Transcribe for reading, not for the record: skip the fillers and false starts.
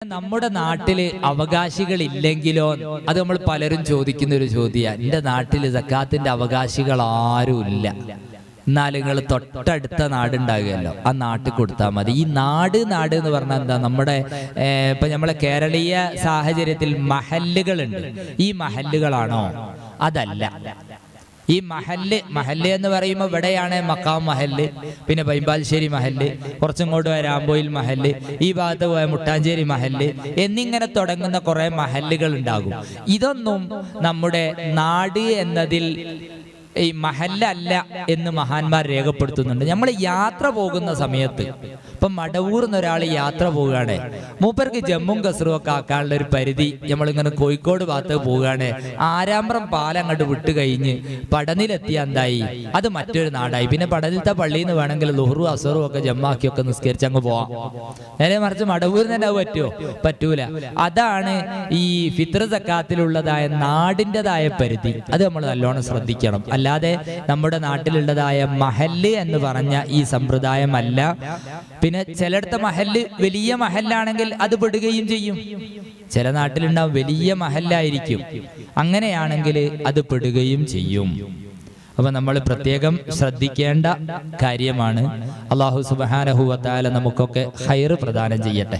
നമ്മുടെ നാട്ടില് അവകാശികൾ ഇല്ലെങ്കിലോ? അത് നമ്മൾ പലരും ചോദിക്കുന്ന ഒരു ചോദ്യമാണ്. എൻ്റെ നാട്ടിൽ സക്കാത്തിന്റെ അവകാശികൾ ആരും ഇല്ല, എന്നാൽ നിങ്ങൾ തൊട്ടടുത്ത നാടുണ്ടാകുമല്ലോ, ആ നാട്ടിൽ കൊടുത്താൽ മതി. ഈ നാട് എന്ന് പറഞ്ഞാൽ എന്താ? നമ്മുടെ ഇപ്പൊ നമ്മളെ കേരളീയ സാഹചര്യത്തിൽ മഹല്ലുകളുണ്ട്. ഈ മഹല്ലുകളാണോ? അതല്ല. ഈ മഹല്ല് എന്ന് പറയുമ്പോൾ ഇവിടെയാണ് മക്കാം മഹല്ല്, പിന്നെ പൈമ്പാൽശ്ശേരി മഹല്ല്, കുറച്ചിങ്ങോട്ട് പോയ രാംബോയിൽ മഹല്ല്, ഈ ഭാഗത്ത് പോയ മുട്ടാഞ്ചേരി മഹല്ല് എന്നിങ്ങനെ തുടങ്ങുന്ന കുറെ മഹല്ലുകൾ ഉണ്ടാകും. ഇതൊന്നും നമ്മുടെ നാട് എന്നതിൽ ഈ മഹല്ലല്ല എന്ന് മഹാന്മാർ രേഖപ്പെടുത്തുന്നുണ്ട്. നമ്മൾ യാത്ര പോകുന്ന സമയത്ത് ഇപ്പം മടവൂർ എന്നൊരാൾ യാത്ര പോവുകയാണ്, മൂപ്പർക്ക് ജമ്മും കസറും ഒക്കെ ആക്കാനുള്ള ഒരു പരിധി, നമ്മളിങ്ങനെ കോഴിക്കോട് ഭാഗത്ത് പോവുകയാണ്, ആരാമ്പ്രം പാലം അങ്ങോട്ട് വിട്ട് കഴിഞ്ഞ് പടനിലെത്തിയ എന്തായി? അത് മറ്റൊരു നാടായി. പിന്നെ പടനിലത്തെ പള്ളിയിൽ നിന്ന് വേണമെങ്കിൽ ലുഹറും അസറും ഒക്കെ ജമ്മാക്കിയൊക്കെ നിസ്കരിച്ച് അങ്ങ് പോവാം. നേരെ മറിച്ച് മടവൂരിന് തന്നെ അത് പറ്റുമോ? പറ്റൂല. അതാണ് ഈ ഫിത്ർ സക്കാത്തിലുള്ളതായ നാടിൻ്റെതായ പരിധി. അത് നമ്മൾ നല്ലോണം ശ്രദ്ധിക്കണം. അല്ലാതെ നമ്മുടെ നാട്ടിലുള്ളതായ മഹല്ല് എന്ന് പറഞ്ഞ ഈ സമ്പ്രദായമല്ല. പിന്നെ ചിലയിടത്തെ മഹല്ല് വലിയ മഹല്ലാണെങ്കിൽ അത് പെടുകയും ചെയ്യും. ചില നാട്ടിലുണ്ടാവും വലിയ മഹല്ലായിരിക്കും, അങ്ങനെയാണെങ്കിൽ അത് പെടുകയും ചെയ്യും. അപ്പൊ നമ്മൾ പ്രത്യേകം ശ്രദ്ധിക്കേണ്ട കാര്യമാണ്. അല്ലാഹു സുബ്ഹാനഹു വ തആല നമുക്കൊക്കെ ഖൈർ പ്രദാനം ചെയ്യട്ടെ.